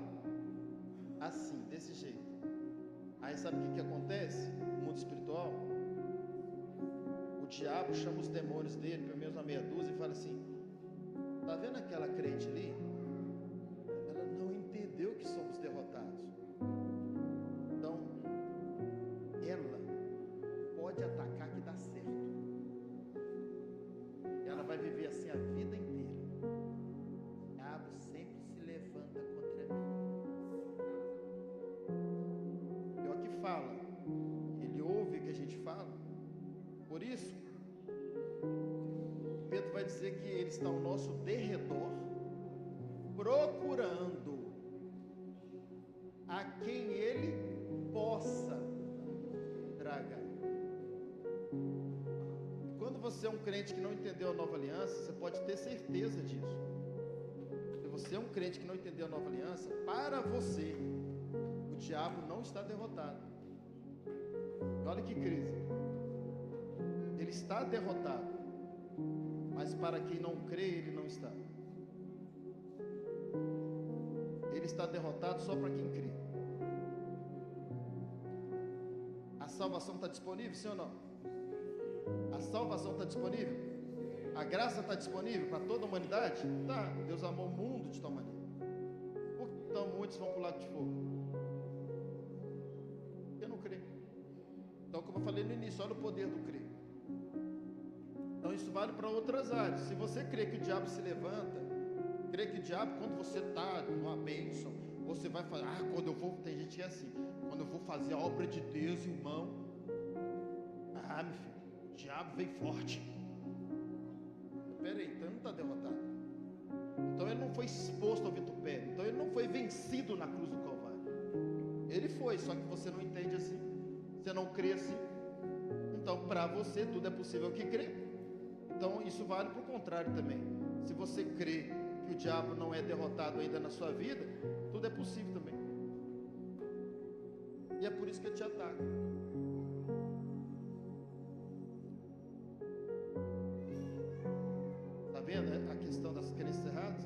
assim, desse jeito. Aí sabe o que acontece no mundo espiritual? O diabo chama os demônios dele, pelo menos uma meia dúzia, e fala assim: tá vendo aquela crente ali? Ela não entendeu que somos derrotados. Então, ela pode atacar que dá certo. Ela vai viver assim a vida inteira. O diabo sempre se levanta contra mim. Pior que fala, ele ouve o que a gente fala. Por isso, Pedro vai dizer que ele está ao nosso derredor, procurando a quem ele possa tragar. Quando você é um crente que não entendeu a nova aliança, você pode ter certeza disso. Se você é um crente que não entendeu a nova aliança, para você, o diabo não está derrotado. Olha que crise. Ele está derrotado, mas para quem não crê, ele não está. Ele está derrotado só para quem crê. A salvação está disponível, sim ou não? A salvação está disponível? A graça está disponível para toda a humanidade? Tá. Deus amou o mundo de tal maneira. Por que então muitos vão para o lago de fogo? Eu não creio. Então, como eu falei no início, olha o poder do crer. Então isso vale para outras áreas. Se você crê que o diabo se levanta, crê que o diabo, quando você está numa bênção, você vai falar, quando eu vou, tem gente que é assim, quando eu vou fazer a obra de Deus, irmão, meu filho, o diabo vem forte. Peraí, então ele não está derrotado. Então ele não foi exposto ao vitupério, então ele não foi vencido na cruz do Calvário. Ele foi, só que você não entende assim, você não crê assim. Então para você tudo é possível que crê. Então isso vale para o contrário também. Se você crê que o diabo não é derrotado ainda na sua vida, tudo é possível também. E é por isso que ele te ataca. Está vendo a questão das crenças erradas?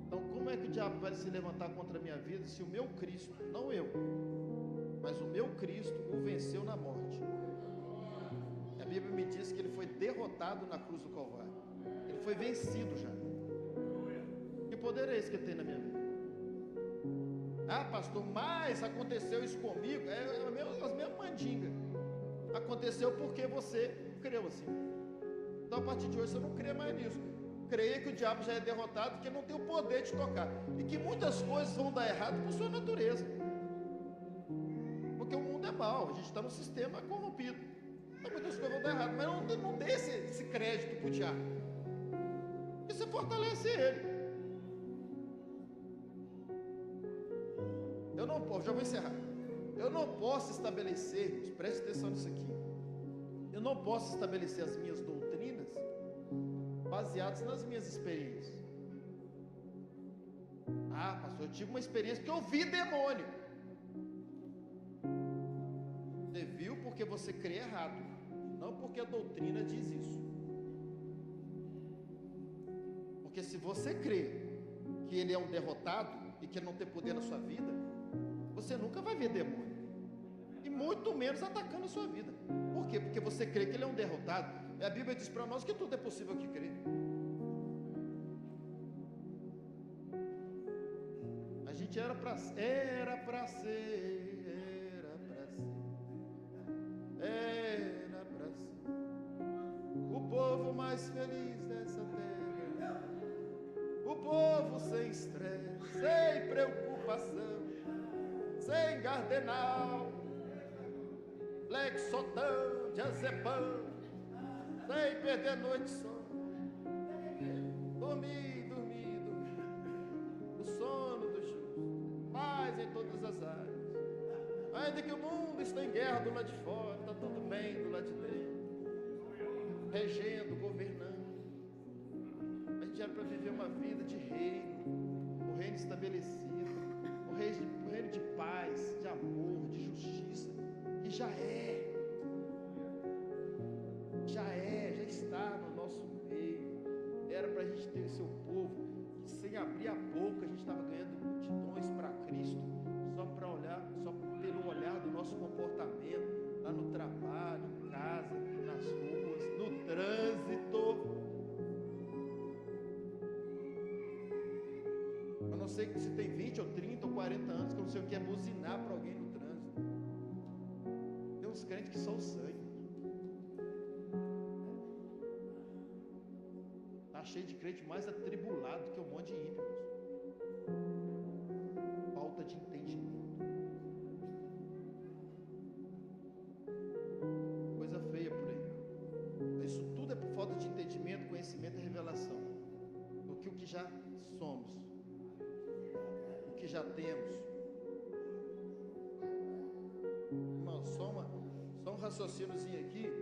Então como é que o diabo vai se se levantar contra a minha vida se o meu Cristo, não eu, mas o meu Cristo o venceu na morte. A Bíblia me diz que ele foi derrotado na cruz do Calvário. Ele foi vencido já. Que poder é esse que ele tem na minha vida? Ah, pastor, mas aconteceu isso comigo. As mesmas mandingas. Aconteceu porque você creu assim. Então a partir de hoje você não crê mais nisso. Creia que o diabo já é derrotado, que ele não tem o poder de tocar. E que muitas coisas vão dar errado por sua natureza. Porque o mundo é mau, a gente está num sistema corrompido. Então muitas coisas vão dar errado, mas não dê esse crédito para o diabo. Isso fortalece ele. Eu não posso, já vou encerrar. Eu não posso estabelecer, preste atenção nisso aqui. Eu não posso estabelecer as minhas doutrinas baseadas nas minhas experiências. Ah, pastor, eu tive uma experiência que eu vi demônio. Você viu porque você crê errado, não porque a doutrina diz isso. Porque se você crê que ele é um derrotado e que ele não tem poder na sua vida, você nunca vai ver demônio, e muito menos atacando a sua vida. Por quê? Porque você crê que ele é um derrotado. E a Bíblia diz para nós que tudo é possível que crê. A gente era para ser. O povo mais feliz dessa terra. O povo sem estresse, sem preocupação, sem gardenal, lexotão, diazepam, sem perder noite de sono. Dormir, o sono do justo, paz em todas as áreas. Ainda que o mundo esteja em guerra do lado de fora, está tudo bem do lado de dentro, regendo, governando. A gente era para viver uma vida de reino, o reino estabelecido, o reino de paz, de amor, de justiça, que já está no nosso meio. Era para a gente ter o seu povo, que sem abrir a boca a gente estava ganhando multidões para Cristo, só pelo olhar do nosso comportamento, lá no trabalho, em casa, nas ruas, no trânsito. Eu não sei se tem 20 ou 30 ou 40 anos que eu não sei o que é buzinar para alguém no trânsito. Tem uns crentes que são sangue. Está cheio de crente mais atribulado que um monte de ímpios. Falta de entendimento. Coisa feia por aí. Isso tudo é por falta de entendimento, conhecimento e revelação do que o que já somos, o que já temos. Irmão, só um raciocíniozinho aqui.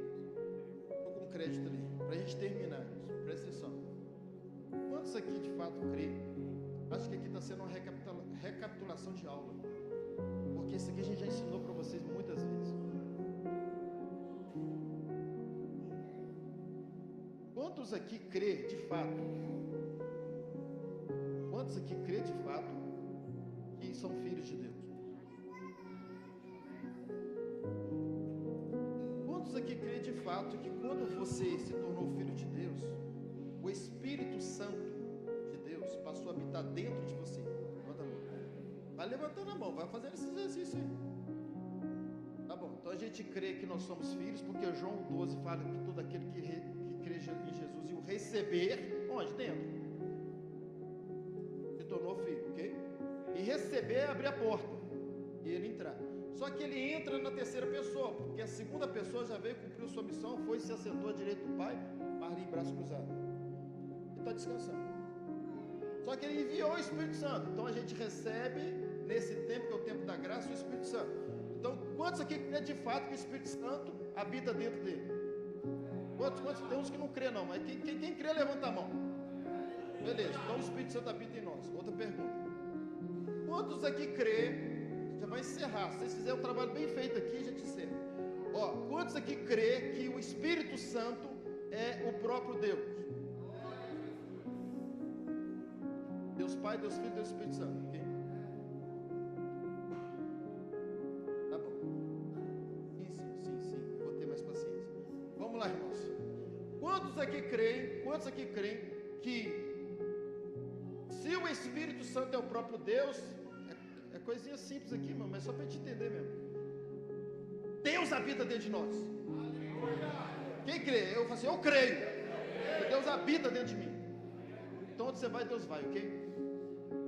Estou com crédito ali, para a gente terminar isso. Presta atenção. Quantos aqui de fato crê? Acho que aqui está sendo uma recapitulação de aula, porque isso aqui a gente já ensinou para vocês muitas vezes. Quantos aqui crê de fato? Quantos aqui crê de fato que são filhos de Deus? Quantos aqui crê de fato que quando você se tornou filho de Deus, o Espírito Santo de Deus passou a habitar dentro de você? Levanta a mão. Vai levantando a mão, vai fazendo esse exercício aí. Tá bom, então a gente crê que nós somos filhos, porque João 12 fala que todo aquele que crê em Jesus e o receber, onde? Dentro. Se tornou filho, ok? E receber é abrir a porta e ele entrar. Só que ele entra na terceira pessoa, porque a segunda pessoa já veio, cumpriu sua missão, foi e se assentou à direita do Pai, mas ali em braço cruzado. Ele está descansando. Só que ele enviou o Espírito Santo. Então a gente recebe, nesse tempo que é o tempo da graça, o Espírito Santo. Então, quantos aqui crê de fato que o Espírito Santo habita dentro dele? Quantos? Tem uns que não crê não, mas quem crê, levanta a mão. Beleza, então o Espírito Santo habita em nós. Outra pergunta. Quantos aqui crê? Já vai encerrar. Se vocês fizerem um trabalho bem feito aqui, a gente encerra. Ó, quantos aqui crê que o Espírito Santo é o próprio Deus? Deus Pai, Deus Filho e Deus Espírito Santo, ok? Tá bom. Sim, vou ter mais paciência. Vamos lá, irmãos. Quantos aqui creem que se o Espírito Santo é o próprio Deus, é coisinha simples aqui, irmão, mas só para a gente entender mesmo. Deus habita dentro de nós. Quem crê? Eu falo assim, eu creio. Que Deus habita dentro de mim. Então onde você vai, Deus vai, ok?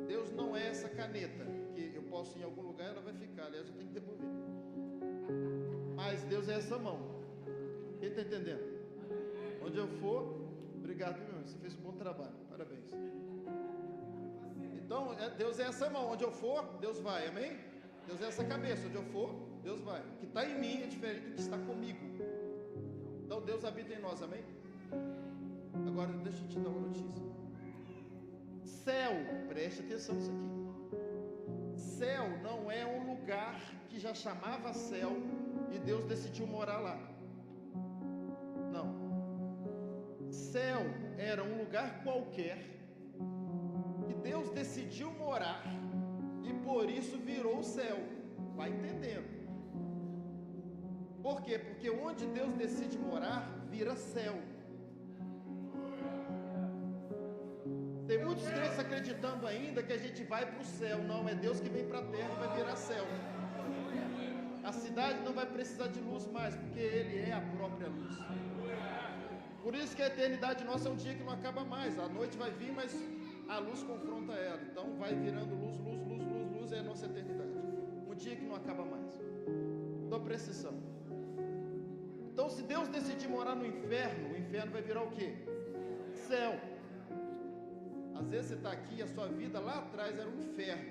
Deus não é essa caneta que eu posso ir em algum lugar e ela vai ficar. Aliás, eu tenho que devolver. Mas Deus é essa mão. Quem está entendendo? Onde eu for, obrigado, meu irmão. Você fez um bom trabalho. Parabéns. Então, Deus é essa mão. Onde eu for, Deus vai. Amém? Deus é essa cabeça. Onde eu for, Deus vai. O que está em mim é diferente do que está comigo. Então, Deus habita em nós. Amém? Agora, deixa eu te dar uma notícia. Céu, preste atenção nisso aqui. Céu não é um lugar que já chamava céu e Deus decidiu morar lá. Não. Céu era um lugar qualquer que Deus decidiu morar e por isso virou o céu. Vai entendendo? Por quê? Porque onde Deus decide morar, vira céu. Tem muitos crentes acreditando ainda que a gente vai para o céu. Não, é Deus que vem para a terra e vai virar céu. A cidade não vai precisar de luz mais, porque Ele é a própria luz. Por isso que a eternidade nossa é um dia que não acaba mais. A noite vai vir, mas a luz confronta ela. Então vai virando luz, é a nossa eternidade. Um dia que não acaba mais. Então presta atenção. Então se Deus decidir morar no inferno, o inferno vai virar o quê? Céu. Às vezes você está aqui e a sua vida lá atrás era um inferno.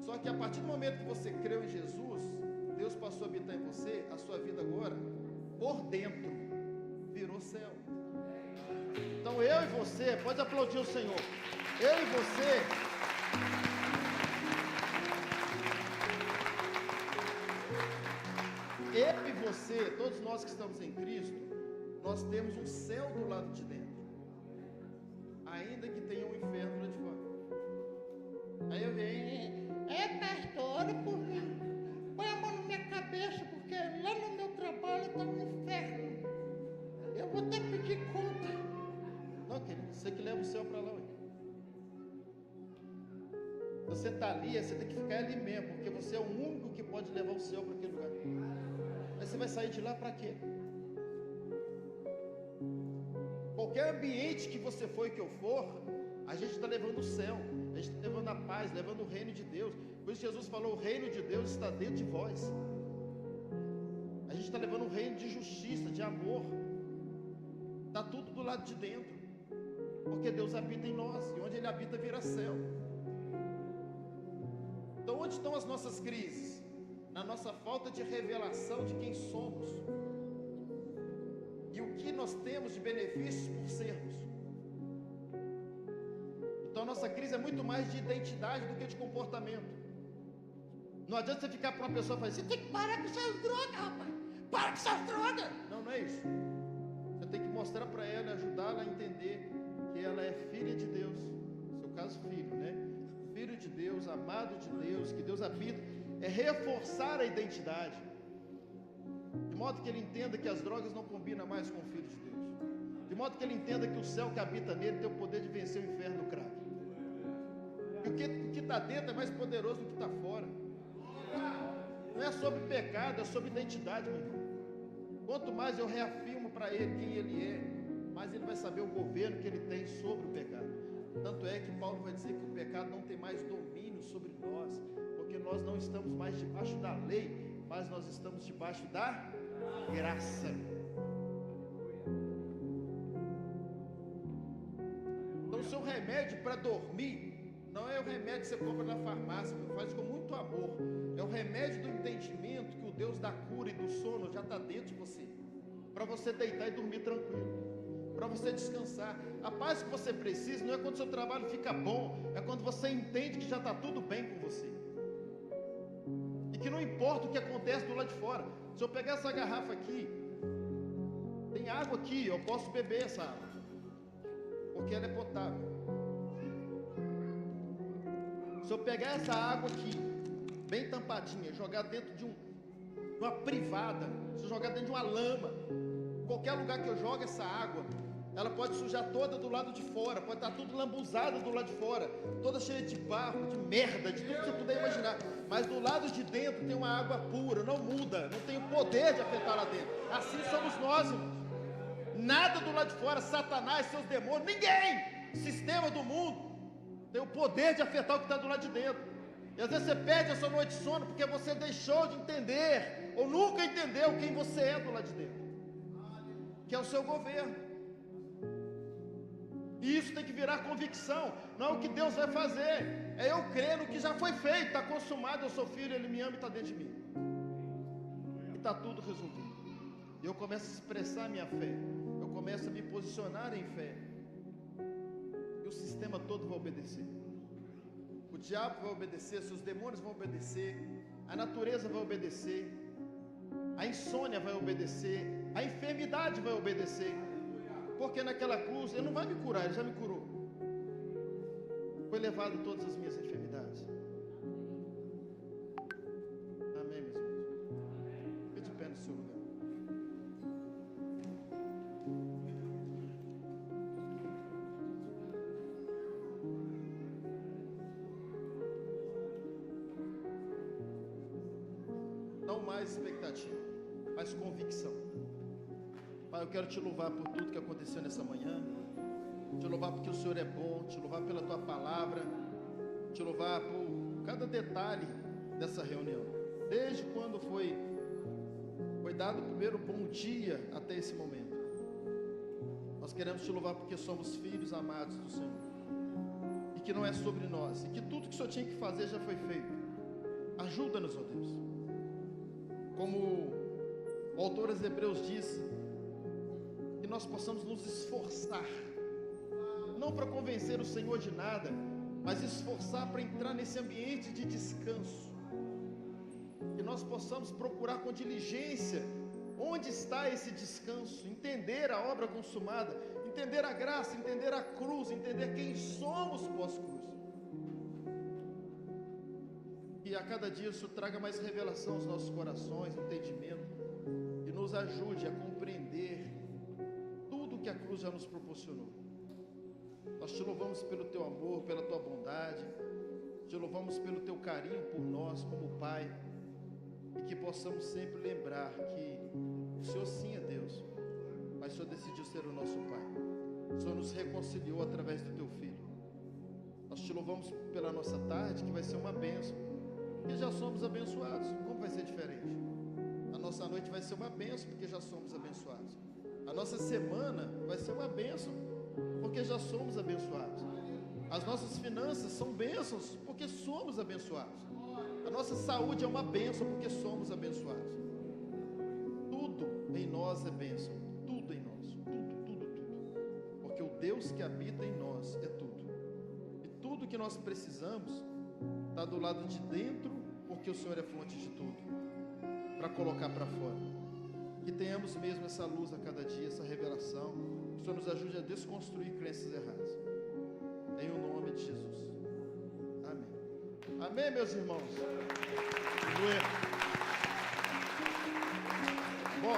Só que a partir do momento que você creu em Jesus, Deus passou a habitar em você, a sua vida agora, por dentro, virou céu. Então eu e você, pode aplaudir o Senhor. Eu e você, todos nós que estamos em Cristo, nós temos um céu do lado de dentro. Ainda que tenha um inferno lá de fora. Aí eu venho, pastor, por mim, põe a mão na minha cabeça, porque lá no meu trabalho está um inferno. Eu vou ter que pedir conta. Não, querido, você que leva o céu para lá. Ué. Você está ali, você tem que ficar ali mesmo, porque você é o único que pode levar o céu para aquele lugar. Mas você vai sair de lá para quê? Qualquer ambiente que você for e que eu for, a gente está levando o céu, a gente está levando a paz, levando o reino de Deus. Por isso Jesus falou, o reino de Deus está dentro de vós. A gente está levando um reino de justiça, de amor. Está tudo do lado de dentro. Porque Deus habita em nós, e onde Ele habita vira céu. Então onde estão as nossas crises? Na nossa falta de revelação de quem somos. E o que nós temos de benefícios por sermos. Então a nossa crise é muito mais de identidade do que de comportamento. Não adianta você ficar para uma pessoa e falar, você tem que parar com essas drogas, rapaz. Para com essas drogas. Não é isso. Você tem que mostrar para ela, ajudá-la a entender que ela é filha de Deus. No seu caso, filho, né? Filho de Deus, amado de Deus, que Deus habita. É reforçar a identidade. De modo que ele entenda que as drogas não combinam mais com o Filho de Deus. De modo que ele entenda que o céu que habita nele tem o poder de vencer o inferno do crack. E o que está dentro é mais poderoso do que está fora. Não é sobre pecado, é sobre identidade, meu irmão. Quanto mais eu reafirmo para ele quem ele é, mais ele vai saber o governo que ele tem sobre o pecado. Tanto é que Paulo vai dizer que o pecado não tem mais domínio sobre nós, porque nós não estamos mais debaixo da lei, mas nós estamos debaixo da graça. Então o seu remédio para dormir não é o remédio que você compra na farmácia, faz com muito amor. É o remédio do entendimento que o Deus da cura e do sono já está dentro de você, para você deitar e dormir tranquilo, para você descansar. A paz que você precisa não é quando o seu trabalho fica bom, é quando você entende que já está tudo bem com você. E que não importa o que acontece do lado de fora. Se eu pegar essa garrafa aqui, tem água aqui, eu posso beber essa água, porque ela é potável. Se eu pegar essa água aqui, bem tampadinha, jogar dentro de uma privada, se eu jogar dentro de uma lama, qualquer lugar que eu jogue essa água, ela pode sujar toda do lado de fora, pode estar tudo lambuzada do lado de fora, toda cheia de barro, de merda, de tudo que você puder imaginar. Mas do lado de dentro tem uma água pura, não muda, não tem o poder de afetar lá dentro. Assim somos nós, irmãos. Nada do lado de fora, Satanás, seus demônios, ninguém, sistema do mundo, tem o poder de afetar o que está do lado de dentro. E às vezes você perde a sua noite de sono porque você deixou de entender, ou nunca entendeu quem você é do lado de dentro, que é o seu governo. E isso tem que virar convicção. Não é o que Deus vai fazer, é eu crer no que já foi feito, está consumado. Eu sou filho, Ele me ama e está dentro de mim, e está tudo resolvido. E eu começo a expressar a minha fé, eu começo a me posicionar em fé, e o sistema todo vai obedecer. O diabo vai obedecer, seus demônios vão obedecer, a natureza vai obedecer, a insônia vai obedecer, a enfermidade vai obedecer. Porque naquela cruz, Ele não vai me curar, Ele já me curou. Foi levado todas as minhas enfermidades. Amém, meus irmãos? Fique de pé no seu lugar. Não mais expectativa, mas convicção. Pai, eu quero te louvar por tudo que aconteceu nessa manhã, te louvar porque o Senhor é bom, te louvar pela tua palavra, te louvar por cada detalhe dessa reunião, desde quando foi dado o primeiro bom dia até esse momento. Nós queremos te louvar porque somos filhos amados do Senhor, e que não é sobre nós, e que tudo que o Senhor tinha que fazer já foi feito. Ajuda-nos, ó Deus, como o autor aos Hebreus disse, nós possamos nos esforçar, não para convencer o Senhor de nada, mas esforçar para entrar nesse ambiente de descanso, que nós possamos procurar com diligência onde está esse descanso, entender a obra consumada, entender a graça, entender a cruz, entender quem somos pós-cruz, e a cada dia isso traga mais revelação aos nossos corações, entendimento, e nos ajude a compreender que a cruz já nos proporcionou. Nós te louvamos pelo teu amor, pela tua bondade, te louvamos pelo teu carinho por nós como Pai, e que possamos sempre lembrar que o Senhor sim é Deus, mas o Senhor decidiu ser o nosso Pai. O Senhor nos reconciliou através do teu Filho. Nós te louvamos pela nossa tarde, que vai ser uma bênção, porque já somos abençoados. Como vai ser diferente? A nossa noite vai ser uma bênção, porque já somos abençoados. A nossa semana vai ser uma bênção, porque já somos abençoados. As nossas finanças são bênçãos, porque somos abençoados. A nossa saúde é uma bênção, porque somos abençoados. Tudo em nós é bênção, tudo em nós, tudo. Porque o Deus que habita em nós é tudo. E tudo que nós precisamos está do lado de dentro, porque o Senhor é fonte de tudo, para colocar para fora. Que tenhamos mesmo essa luz a cada dia, essa revelação, que o Senhor nos ajude a desconstruir crenças erradas, em o nome de Jesus, amém. Amém, meus irmãos. Bom,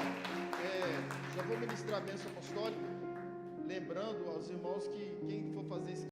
já vou ministrar a bênção apostólica, lembrando aos irmãos que quem for fazer esse